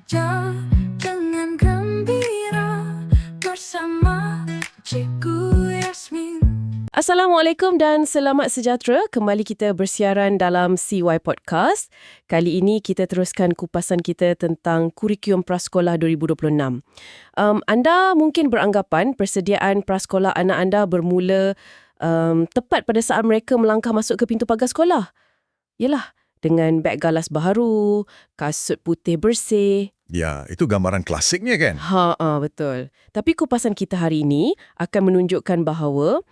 belajar dengan gembira bersama Cikgu Yasmin. Assalamualaikum dan selamat sejahtera. Kembali kita bersiaran dalam CY Podcast. Kali ini kita teruskan kupasan kita tentang kurikulum prasekolah 2026. Anda mungkin beranggapan persediaan prasekolah anak anda bermula tepat pada saat mereka melangkah masuk ke pintu pagar sekolah. Yalah, dengan beg galas baharu, kasut putih bersih. Ya, itu gambaran klasiknya kan? Betul. Tapi kupasan kita hari ini akan menunjukkan bahawa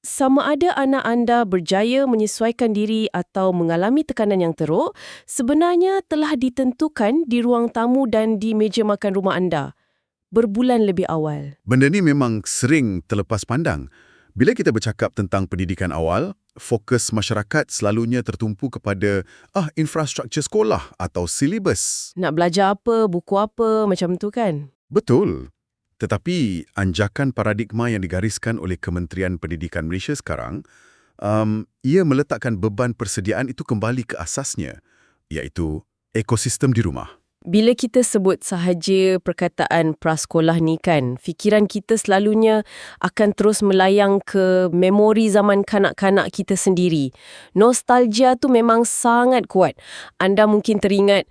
sama ada anak anda berjaya menyesuaikan diri atau mengalami tekanan yang teruk, sebenarnya telah ditentukan di ruang tamu dan di meja makan rumah anda berbulan lebih awal. Benda ni memang sering terlepas pandang. Bila kita bercakap tentang pendidikan awal, fokus masyarakat selalunya tertumpu kepada infrastruktur sekolah atau silibus. Nak belajar apa, buku apa, macam tu kan? Betul. Tetapi anjakan paradigma yang digariskan oleh Kementerian Pendidikan Malaysia sekarang, ia meletakkan beban persediaan itu kembali ke asasnya, iaitu ekosistem di rumah. Bila kita sebut sahaja perkataan prasekolah ni kan, fikiran kita selalunya akan terus melayang ke memori zaman kanak-kanak kita sendiri. Nostalgia tu memang sangat kuat. Anda mungkin teringat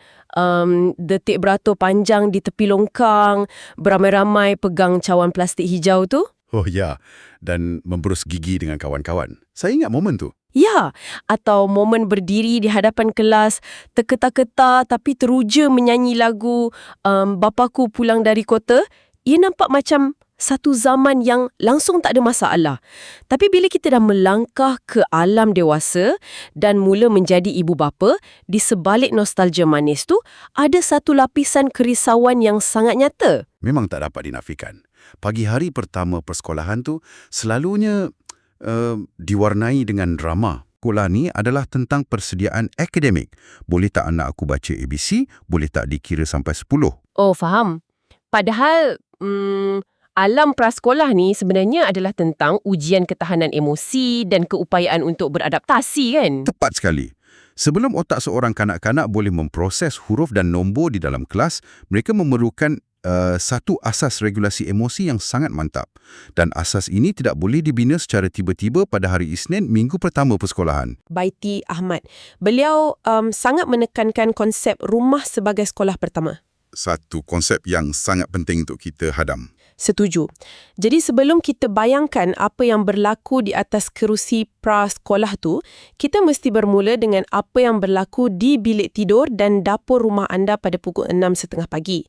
detik beratur panjang di tepi longkang, beramai-ramai pegang cawan plastik hijau tu. Oh ya, dan memberus gigi dengan kawan-kawan. Saya ingat momen tu. Ya, atau momen berdiri di hadapan kelas, terketa-keta tapi teruja menyanyi lagu Bapaku Pulang Dari Kota. Ia nampak macam satu zaman yang langsung tak ada masalah. Tapi bila kita dah melangkah ke alam dewasa dan mula menjadi ibu bapa, di sebalik nostalgia manis tu, ada satu lapisan kerisauan yang sangat nyata. Memang tak dapat dinafikan. Pagi hari pertama persekolahan tu selalunya diwarnai dengan drama. Sekolah ni adalah tentang persediaan akademik. Boleh tak anak aku baca ABC? Boleh tak dikira sampai 10? Oh, faham. Padahal alam prasekolah ni sebenarnya adalah tentang ujian ketahanan emosi dan keupayaan untuk beradaptasi kan? Tepat sekali. Sebelum otak seorang kanak-kanak boleh memproses huruf dan nombor di dalam kelas, mereka memerlukan satu asas regulasi emosi yang sangat mantap. Dan asas ini tidak boleh dibina secara tiba-tiba pada hari Isnin, minggu pertama persekolahan. Baiti Ahmad. Beliau sangat menekankan konsep rumah sebagai sekolah pertama. Satu konsep yang sangat penting untuk kita hadam. Setuju. Jadi sebelum kita bayangkan apa yang berlaku di atas kerusi prasekolah tu, kita mesti bermula dengan apa yang berlaku di bilik tidur dan dapur rumah anda pada pukul 6.30 pagi.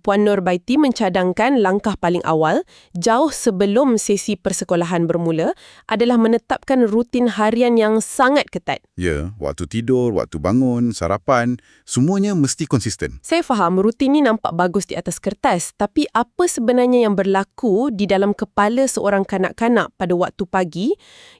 Puan Nur Baiti mencadangkan langkah paling awal, jauh sebelum sesi persekolahan bermula, adalah menetapkan rutin harian yang sangat ketat. Ya, waktu tidur, waktu bangun, sarapan, semuanya mesti konsisten. Saya faham rutin ni nampak bagus di atas kertas, tapi apa sebenarnya yang berlaku di dalam kepala seorang kanak-kanak pada waktu pagi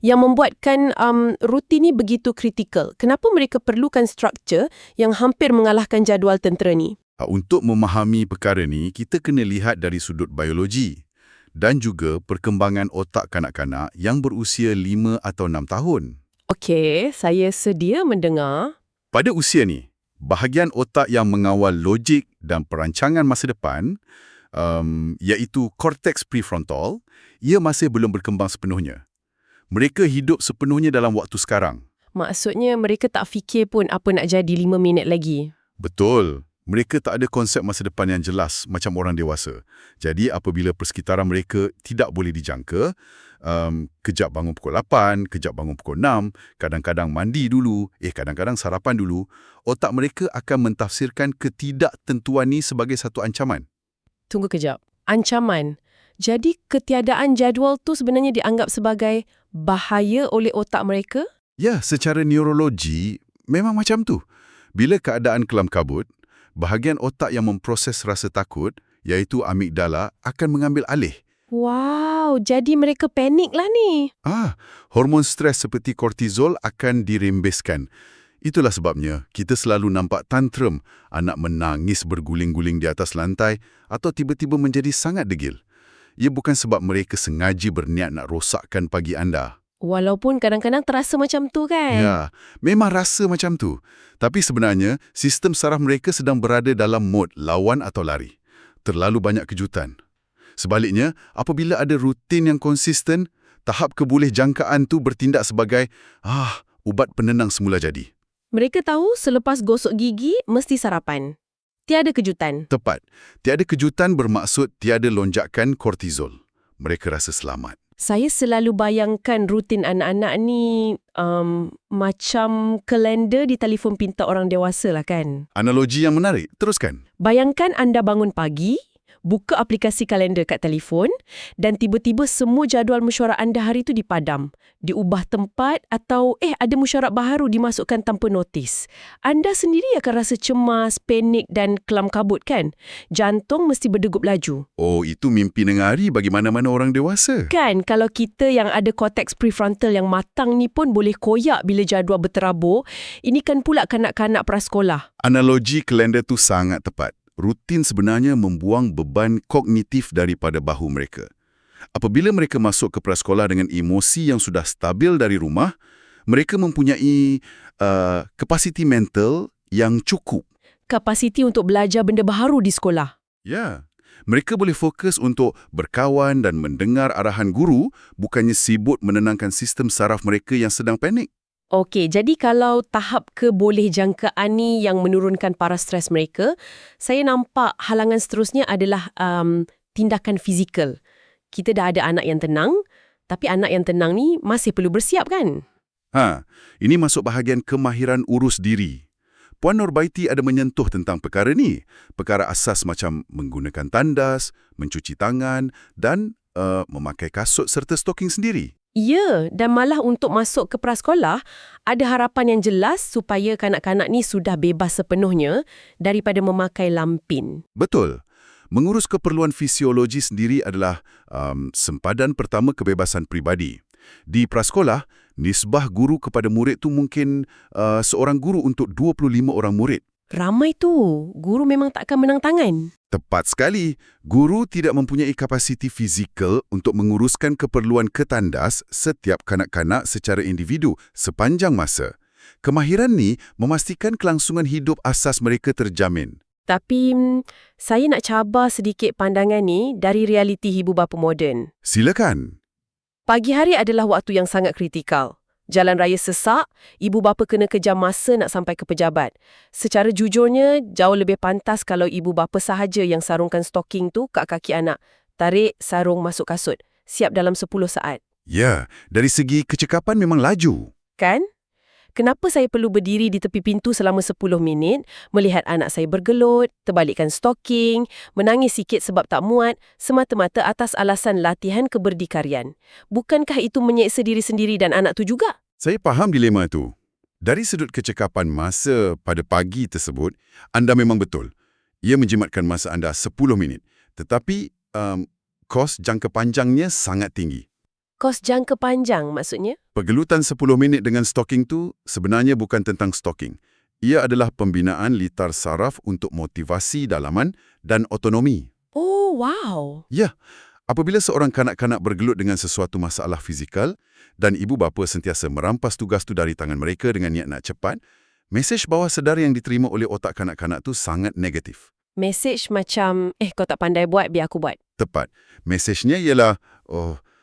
yang membuatkan rutin ni begitu kritikal? Kenapa mereka perlukan struktur yang hampir mengalahkan jadual tentera ni? Untuk memahami perkara ni, kita kena lihat dari sudut biologi dan juga perkembangan otak kanak-kanak yang berusia 5 atau 6 tahun. Okey, saya sedia mendengar. Pada usia ni, bahagian otak yang mengawal logik dan perancangan masa depan, iaitu korteks prefrontal, ia masih belum berkembang sepenuhnya. Mereka hidup sepenuhnya dalam waktu sekarang. Maksudnya mereka tak fikir pun apa nak jadi 5 minit lagi. Betul. Mereka tak ada konsep masa depan yang jelas macam orang dewasa. Jadi apabila persekitaran mereka tidak boleh dijangka, kejap bangun pukul 8, kejap bangun pukul 6, kadang-kadang mandi dulu, kadang-kadang sarapan dulu, otak mereka akan mentafsirkan ketidaktentuan ni sebagai satu ancaman. Tunggu kejap. Ancaman. Jadi ketiadaan jadual tu sebenarnya dianggap sebagai bahaya oleh otak mereka? Ya, secara neurologi memang macam tu. Bila keadaan kelam kabut, bahagian otak yang memproses rasa takut, iaitu amigdala, akan mengambil alih. Wow, jadi mereka panik lah ni. Hormon stres seperti kortizol akan dirembeskan. Itulah sebabnya kita selalu nampak tantrum, anak menangis berguling-guling di atas lantai atau tiba-tiba menjadi sangat degil. Ia bukan sebab mereka sengaja berniat nak rosakkan pagi anda. Walaupun kadang-kadang terasa macam tu kan? Ya, memang rasa macam tu. Tapi sebenarnya, sistem saraf mereka sedang berada dalam mod lawan atau lari. Terlalu banyak kejutan. Sebaliknya, apabila ada rutin yang konsisten, tahap kebolehjangkaan tu bertindak sebagai ubat penenang semula jadi. Mereka tahu selepas gosok gigi mesti sarapan. Tiada kejutan. Tepat. Tiada kejutan bermaksud tiada lonjakan kortizol. Mereka rasa selamat. Saya selalu bayangkan rutin anak-anak ni macam kalender di telefon pintar orang dewasa lah kan. Analogi yang menarik. Teruskan. Bayangkan anda bangun pagi, buka aplikasi kalender kat telefon dan tiba-tiba semua jadual mesyuarat anda hari itu dipadam, diubah tempat atau ada mesyuarat baharu dimasukkan tanpa notis. Anda sendiri akan rasa cemas, panik dan kelam kabut kan? Jantung mesti berdegup laju. Oh, itu mimpi nengari bagi mana-mana orang dewasa. Kan, kalau kita yang ada korteks prefrontal yang matang ni pun boleh koyak bila jadual berterabur, ini kan pula kanak-kanak prasekolah. Analogi kalender tu sangat tepat. Rutin sebenarnya membuang beban kognitif daripada bahu mereka. Apabila mereka masuk ke prasekolah dengan emosi yang sudah stabil dari rumah, mereka mempunyai kapasiti mental yang cukup. Kapasiti untuk belajar benda baharu di sekolah. Ya, mereka boleh fokus untuk berkawan dan mendengar arahan guru, bukannya sibuk menenangkan sistem saraf mereka yang sedang panik. Okey, jadi kalau tahap kebolehjangkaan ni yang menurunkan paras stres mereka, saya nampak halangan seterusnya adalah tindakan fizikal. Kita dah ada anak yang tenang, tapi anak yang tenang ni masih perlu bersiap kan? Ini masuk bahagian kemahiran urus diri. Puan Nurbaiti ada menyentuh tentang perkara ni. Perkara asas macam menggunakan tandas, mencuci tangan dan memakai kasut serta stoking sendiri. Ya, dan malah untuk masuk ke prasekolah, ada harapan yang jelas supaya kanak-kanak ni sudah bebas sepenuhnya daripada memakai lampin. Betul. Mengurus keperluan fisiologi sendiri adalah sempadan pertama kebebasan pribadi. Di prasekolah, nisbah guru kepada murid tu mungkin seorang guru untuk 25 orang murid. Ramai tu. Guru memang takkan menang tangan. Tepat sekali. Guru tidak mempunyai kapasiti fizikal untuk menguruskan keperluan ketandas setiap kanak-kanak secara individu sepanjang masa. Kemahiran ni memastikan kelangsungan hidup asas mereka terjamin. Tapi saya nak cabar sedikit pandangan ni dari realiti ibu bapa moden. Silakan. Pagi hari adalah waktu yang sangat kritikal. Jalan raya sesak, ibu bapa kena kejar masa nak sampai ke pejabat. Secara jujurnya, jauh lebih pantas kalau ibu bapa sahaja yang sarungkan stoking tu kat kaki anak. Tarik, sarung, masuk kasut. Siap dalam 10 saat. Ya, dari segi kecekapan memang laju. Kan? Kenapa saya perlu berdiri di tepi pintu selama 10 minit, melihat anak saya bergelut, terbalikkan stoking, menangis sikit sebab tak muat, semata-mata atas alasan latihan keberdikarian. Bukankah itu menyeksa diri sendiri dan anak tu juga? Saya faham dilema tu. Dari sudut kecekapan masa pada pagi tersebut, anda memang betul. Ia menjimatkan masa anda 10 minit. Tetapi, kos jangka panjangnya sangat tinggi. Kos jangka panjang maksudnya? Pergelutan 10 minit dengan stoking tu sebenarnya bukan tentang stoking. Ia adalah pembinaan litar saraf untuk motivasi dalaman dan otonomi. Oh, wow. Ya, apabila seorang kanak-kanak bergelut dengan sesuatu masalah fizikal dan ibu bapa sentiasa merampas tugas tu dari tangan mereka dengan niat nak cepat, mesej bawah sedar yang diterima oleh otak kanak-kanak tu sangat negatif. Mesej macam, kau tak pandai buat, biar aku buat. Tepat. Mesejnya ialah,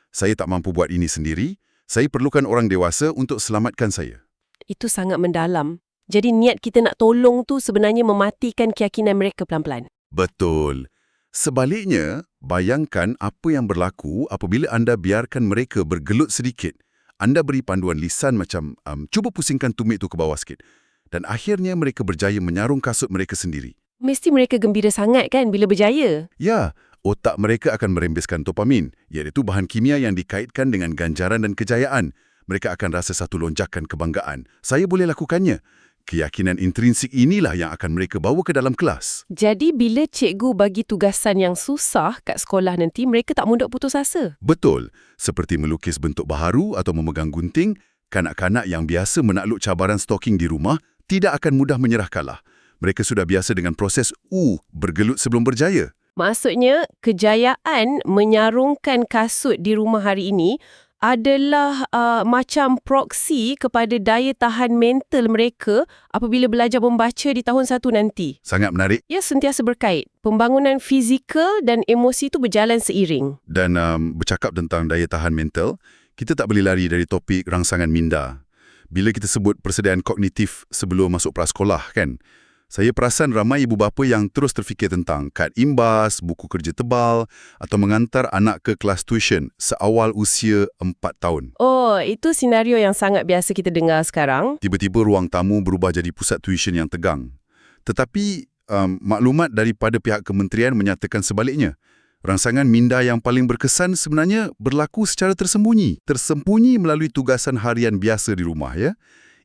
saya tak mampu buat ini sendiri, saya perlukan orang dewasa untuk selamatkan saya. Itu sangat mendalam. Jadi niat kita nak tolong tu sebenarnya mematikan keyakinan mereka pelan-pelan. Betul. Sebaliknya, bayangkan apa yang berlaku apabila anda biarkan mereka bergelut sedikit. Anda beri panduan lisan macam, cuba pusingkan tumit tu ke bawah sikit. Dan akhirnya mereka berjaya menyarung kasut mereka sendiri. Mesti mereka gembira sangat kan bila berjaya? Ya, otak mereka akan merembeskan dopamin, iaitu bahan kimia yang dikaitkan dengan ganjaran dan kejayaan. Mereka akan rasa satu lonjakan kebanggaan. Saya boleh lakukannya. Keyakinan intrinsik inilah yang akan mereka bawa ke dalam kelas. Jadi bila cikgu bagi tugasan yang susah kat sekolah nanti, mereka tak mudah putus asa. Betul. Seperti melukis bentuk baharu atau memegang gunting, kanak-kanak yang biasa menakluk cabaran stoking di rumah tidak akan mudah menyerah kalah. Mereka sudah biasa dengan proses bergelut sebelum berjaya. Maksudnya, kejayaan menyarungkan kasut di rumah hari ini adalah macam proksi kepada daya tahan mental mereka apabila belajar membaca di tahun 1 nanti. Sangat menarik. Ia sentiasa berkait. Pembangunan fizikal dan emosi itu berjalan seiring. Dan bercakap tentang daya tahan mental, kita tak boleh lari dari topik rangsangan minda. Bila kita sebut persediaan kognitif sebelum masuk prasekolah, kan? Saya perasan ramai ibu bapa yang terus terfikir tentang kad imbas, buku kerja tebal atau mengantar anak ke kelas tuition seawal usia 4 tahun. Oh, itu senario yang sangat biasa kita dengar sekarang. Tiba-tiba ruang tamu berubah jadi pusat tuition yang tegang. Tetapi maklumat daripada pihak kementerian menyatakan sebaliknya. Rangsangan minda yang paling berkesan sebenarnya berlaku secara tersembunyi. Tersembunyi melalui tugasan harian biasa di rumah, ya.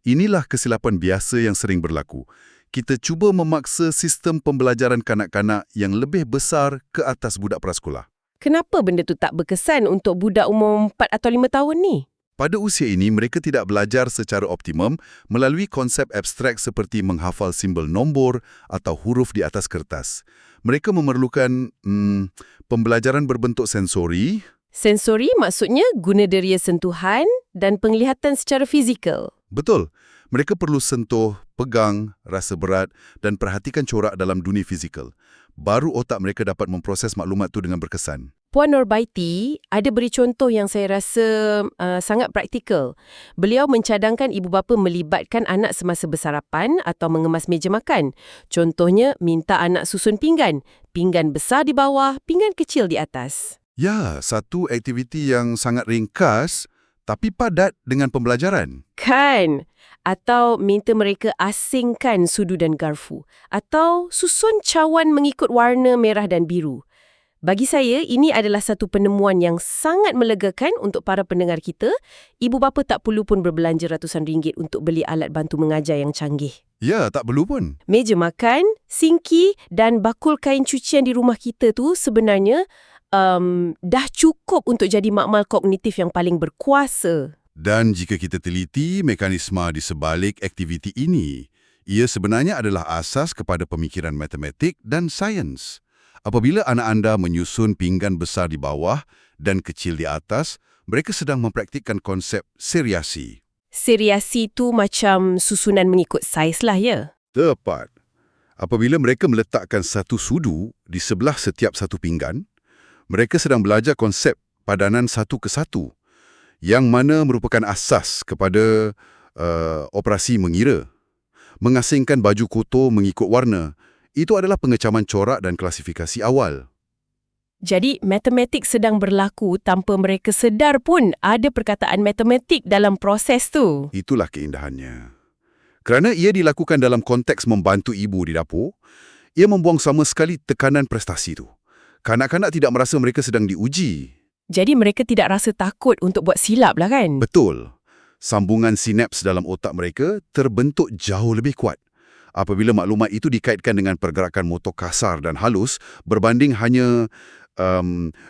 Inilah kesilapan biasa yang sering berlaku. Kita cuba memaksa sistem pembelajaran kanak-kanak yang lebih besar ke atas budak prasekolah. Kenapa benda tu tak berkesan untuk budak umur 4 atau 5 tahun ni? Pada usia ini, mereka tidak belajar secara optimum melalui konsep abstrak seperti menghafal simbol nombor atau huruf di atas kertas. Mereka memerlukan pembelajaran berbentuk sensori. Sensori maksudnya guna deria sentuhan dan penglihatan secara fizikal. Betul. Mereka perlu sentuh, pegang, rasa berat dan perhatikan corak dalam dunia fizikal. Baru otak mereka dapat memproses maklumat itu dengan berkesan. Puan Norbaiti ada beri contoh yang saya rasa sangat praktikal. Beliau mencadangkan ibu bapa melibatkan anak semasa bersarapan atau mengemas meja makan. Contohnya, minta anak susun pinggan. Pinggan besar di bawah, pinggan kecil di atas. Ya, satu aktiviti yang sangat ringkas tapi padat dengan pembelajaran. Kan? Atau minta mereka asingkan sudu dan garfu. Atau susun cawan mengikut warna merah dan biru. Bagi saya, ini adalah satu penemuan yang sangat melegakan untuk para pendengar kita. Ibu bapa tak perlu pun berbelanja ratusan ringgit untuk beli alat bantu mengajar yang canggih. Ya, tak perlu pun. Meja makan, sinki dan bakul kain cucian di rumah kita tu sebenarnya dah cukup untuk jadi makmal kognitif yang paling berkuasa. Dan jika kita teliti mekanisme di sebalik aktiviti ini, ia sebenarnya adalah asas kepada pemikiran matematik dan sains. Apabila anak anda menyusun pinggan besar di bawah dan kecil di atas, mereka sedang mempraktikkan konsep seriasi. Seriasi tu macam susunan mengikut saiz lah, ya? Tepat. Apabila mereka meletakkan satu sudu di sebelah setiap satu pinggan, mereka sedang belajar konsep padanan satu ke satu, yang mana merupakan asas kepada operasi mengira. Mengasingkan baju kotor mengikut warna, itu adalah pengecaman corak dan klasifikasi awal. Jadi, matematik sedang berlaku tanpa mereka sedar pun ada perkataan matematik dalam proses tu. Itulah keindahannya. Kerana ia dilakukan dalam konteks membantu ibu di dapur, ia membuang sama sekali tekanan prestasi itu. Kanak-kanak tidak merasa mereka sedang diuji. Jadi, mereka tidak rasa takut untuk buat silap lah kan? Betul. Sambungan sinaps dalam otak mereka terbentuk jauh lebih kuat. Apabila maklumat itu dikaitkan dengan pergerakan motor kasar dan halus berbanding hanya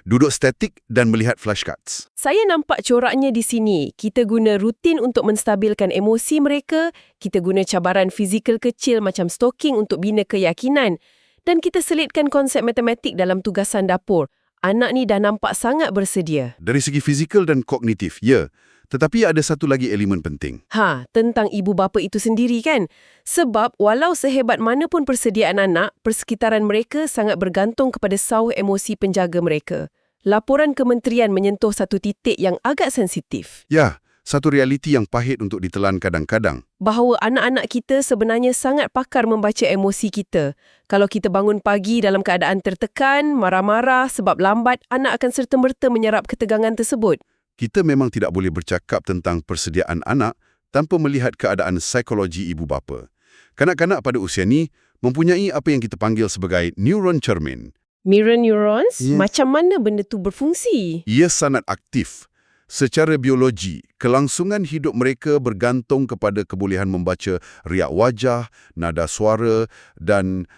duduk statik dan melihat flashcards. Saya nampak coraknya di sini. Kita guna rutin untuk menstabilkan emosi mereka, kita guna cabaran fizikal kecil macam stoking untuk bina keyakinan, dan kita selitkan konsep matematik dalam tugasan dapur. Anak ni dah nampak sangat bersedia. Dari segi fizikal dan kognitif, ya. Tetapi ada satu lagi elemen penting. Tentang ibu bapa itu sendiri kan? Sebab walau sehebat mana pun persediaan anak, persekitaran mereka sangat bergantung kepada sauh emosi penjaga mereka. Laporan kementerian menyentuh satu titik yang agak sensitif. Ya, satu realiti yang pahit untuk ditelan kadang-kadang. Bahawa anak-anak kita sebenarnya sangat pakar membaca emosi kita. Kalau kita bangun pagi dalam keadaan tertekan, marah-marah sebab lambat, anak akan serta-merta menyerap ketegangan tersebut. Kita memang tidak boleh bercakap tentang persediaan anak tanpa melihat keadaan psikologi ibu bapa. Kanak-kanak pada usia ni mempunyai apa yang kita panggil sebagai neuron cermin. Mirror neurons? Yes. Macam mana benda tu berfungsi? Ia sangat aktif. Secara biologi, kelangsungan hidup mereka bergantung kepada kebolehan membaca riak wajah, nada suara dan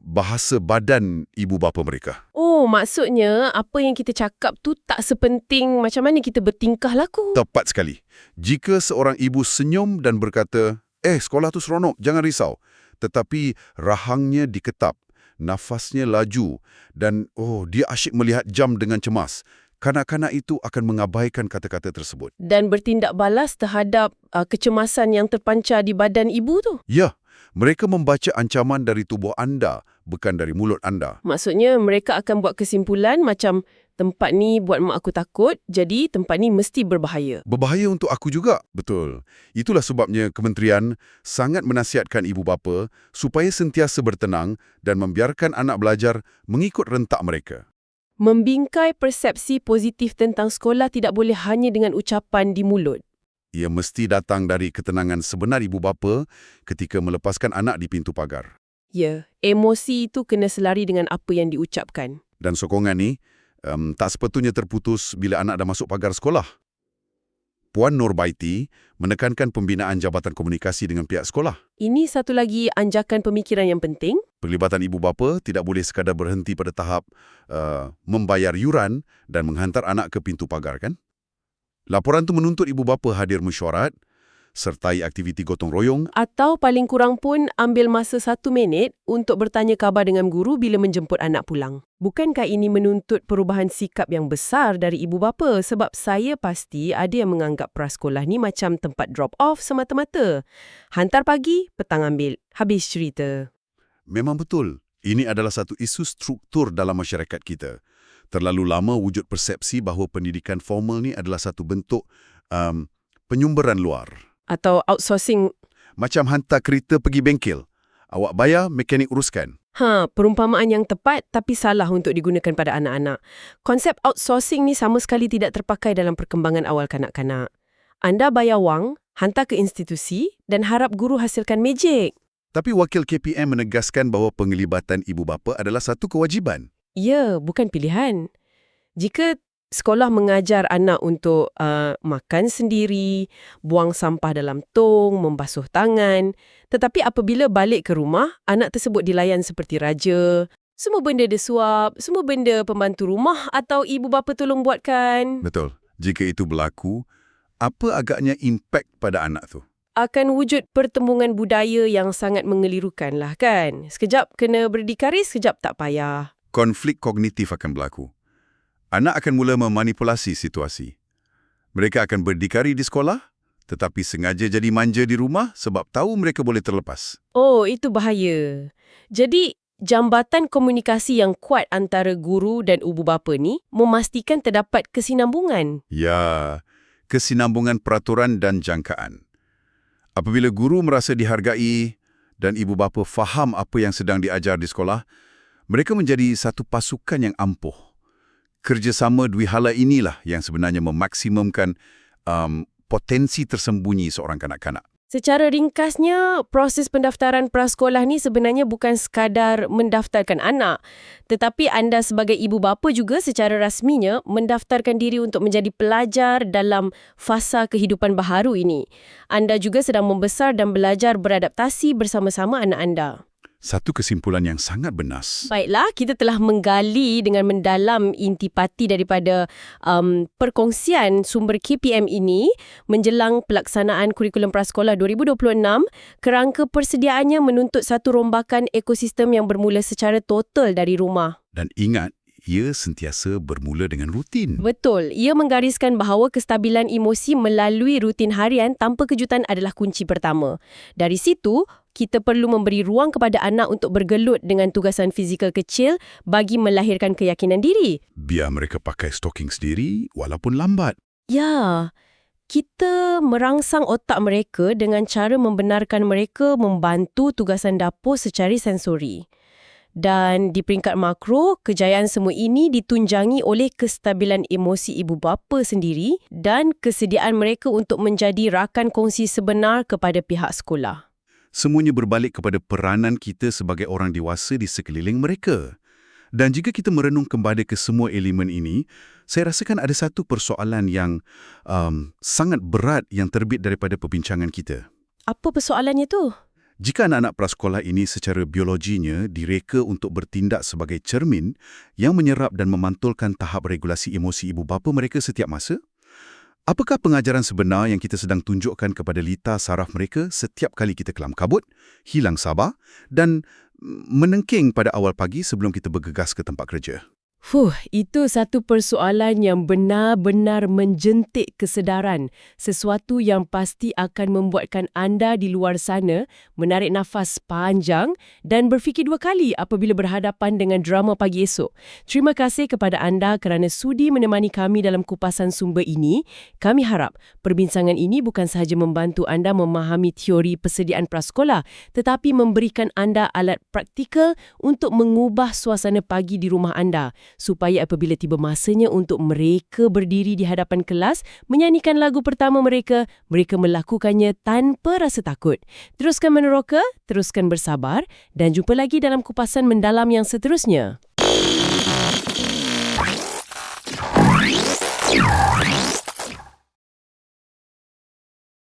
bahasa badan ibu bapa mereka. Oh, maksudnya apa yang kita cakap tu tak sepenting macam mana kita bertingkah laku. Tepat sekali. Jika seorang ibu senyum dan berkata, sekolah tu seronok, jangan risau. Tetapi rahangnya diketap, nafasnya laju dan dia asyik melihat jam dengan cemas. kanak-kanak itu akan mengabaikan kata-kata tersebut. Dan bertindak balas terhadap kecemasan yang terpancar di badan ibu tu. Ya, mereka membaca ancaman dari tubuh anda, bukan dari mulut anda. Maksudnya mereka akan buat kesimpulan macam tempat ni buat mak aku takut, jadi tempat ni mesti berbahaya. Berbahaya untuk aku juga. Betul. Itulah sebabnya kementerian sangat menasihatkan ibu bapa supaya sentiasa bertenang dan membiarkan anak belajar mengikut rentak mereka. Membingkai persepsi positif tentang sekolah tidak boleh hanya dengan ucapan di mulut. Ia mesti datang dari ketenangan sebenar ibu bapa ketika melepaskan anak di pintu pagar. Ya, emosi itu kena selari dengan apa yang diucapkan. Dan sokongan ni tak sepatutnya terputus bila anak dah masuk pagar sekolah. Puan Nurbaiti menekankan pembinaan jabatan komunikasi dengan pihak sekolah. Ini satu lagi anjakan pemikiran yang penting. Perlibatan ibu bapa tidak boleh sekadar berhenti pada tahap membayar yuran dan menghantar anak ke pintu pagar, kan? Laporan itu menuntut ibu bapa hadir mesyuarat, sertai aktiviti gotong royong. Atau paling kurang pun ambil masa 1 minit untuk bertanya khabar dengan guru bila menjemput anak pulang. Bukankah ini menuntut perubahan sikap yang besar dari ibu bapa? Sebab saya pasti ada yang menganggap prasekolah ni macam tempat drop off semata-mata. Hantar pagi, petang ambil. Habis cerita. Memang betul. Ini adalah satu isu struktur dalam masyarakat kita. Terlalu lama wujud persepsi bahawa pendidikan formal ni adalah satu bentuk penyumberan luar. Atau outsourcing. Macam hantar kereta pergi bengkel. Awak bayar, mekanik uruskan. Perumpamaan yang tepat tapi salah untuk digunakan pada anak-anak. Konsep outsourcing ni sama sekali tidak terpakai dalam perkembangan awal kanak-kanak. Anda bayar wang, hantar ke institusi dan harap guru hasilkan magic. Tapi wakil KPM menegaskan bahawa penglibatan ibu bapa adalah satu kewajiban. Ya, bukan pilihan. Jika sekolah mengajar anak untuk makan sendiri, buang sampah dalam tong, membasuh tangan. Tetapi apabila balik ke rumah, anak tersebut dilayan seperti raja. Semua benda dia suap, semua benda pembantu rumah atau ibu bapa tolong buatkan. Betul. Jika itu berlaku, apa agaknya impak pada anak tu? Akan wujud pertembungan budaya yang sangat mengelirukan lah kan. Sekejap kena berdikari, sekejap tak payah. Konflik kognitif akan berlaku. Anak akan mula memanipulasi situasi. Mereka akan berdikari di sekolah, tetapi sengaja jadi manja di rumah sebab tahu mereka boleh terlepas. Oh, itu bahaya. Jadi, jambatan komunikasi yang kuat antara guru dan ibu bapa ni memastikan terdapat kesinambungan. Ya, kesinambungan peraturan dan jangkaan. Apabila guru merasa dihargai dan ibu bapa faham apa yang sedang diajar di sekolah, mereka menjadi satu pasukan yang ampuh. Kerjasama dua hala inilah yang sebenarnya memaksimumkan potensi tersembunyi seorang kanak-kanak. Secara ringkasnya, proses pendaftaran prasekolah ni sebenarnya bukan sekadar mendaftarkan anak. Tetapi anda sebagai ibu bapa juga secara rasminya mendaftarkan diri untuk menjadi pelajar dalam fasa kehidupan baharu ini. Anda juga sedang membesar dan belajar beradaptasi bersama-sama anak anda. Satu kesimpulan yang sangat benas. Baiklah, kita telah menggali dengan mendalam intipati daripada perkongsian sumber KPM ini menjelang pelaksanaan kurikulum prasekolah 2026. Kerangka persediaannya menuntut satu rombakan ekosistem yang bermula secara total dari rumah. Dan ingat, ia sentiasa bermula dengan rutin. Betul. Ia menggariskan bahawa kestabilan emosi melalui rutin harian tanpa kejutan adalah kunci pertama. Dari situ, kita perlu memberi ruang kepada anak untuk bergelut dengan tugasan fizikal kecil bagi melahirkan keyakinan diri. Biar mereka pakai stoking sendiri walaupun lambat. Ya, kita merangsang otak mereka dengan cara membenarkan mereka membantu tugasan dapur secara sensori. Dan di peringkat makro, kejayaan semua ini ditunjangi oleh kestabilan emosi ibu bapa sendiri dan kesediaan mereka untuk menjadi rakan kongsi sebenar kepada pihak sekolah. Semuanya berbalik kepada peranan kita sebagai orang dewasa di sekeliling mereka. Dan jika kita merenung kembali ke semua elemen ini, saya rasakan ada satu persoalan yang sangat berat yang terbit daripada perbincangan kita. Apa persoalannya tu? Jika anak-anak prasekolah ini secara biologinya direka untuk bertindak sebagai cermin yang menyerap dan memantulkan tahap regulasi emosi ibu bapa mereka setiap masa, apakah pengajaran sebenar yang kita sedang tunjukkan kepada lita saraf mereka setiap kali kita kelam kabut, hilang sabar dan menengking pada awal pagi sebelum kita bergegas ke tempat kerja? Itu satu persoalan yang benar-benar menjentik kesedaran. Sesuatu yang pasti akan membuatkan anda di luar sana menarik nafas panjang dan berfikir dua kali apabila berhadapan dengan drama pagi esok. Terima kasih kepada anda kerana sudi menemani kami dalam kupasan sumber ini. Kami harap perbincangan ini bukan sahaja membantu anda memahami teori persediaan prasekolah, tetapi memberikan anda alat praktikal untuk mengubah suasana pagi di rumah anda, supaya apabila tiba masanya untuk mereka berdiri di hadapan kelas menyanyikan lagu pertama mereka, mereka melakukannya tanpa rasa takut. Teruskan meneroka, teruskan bersabar dan jumpa lagi dalam kupasan mendalam yang seterusnya.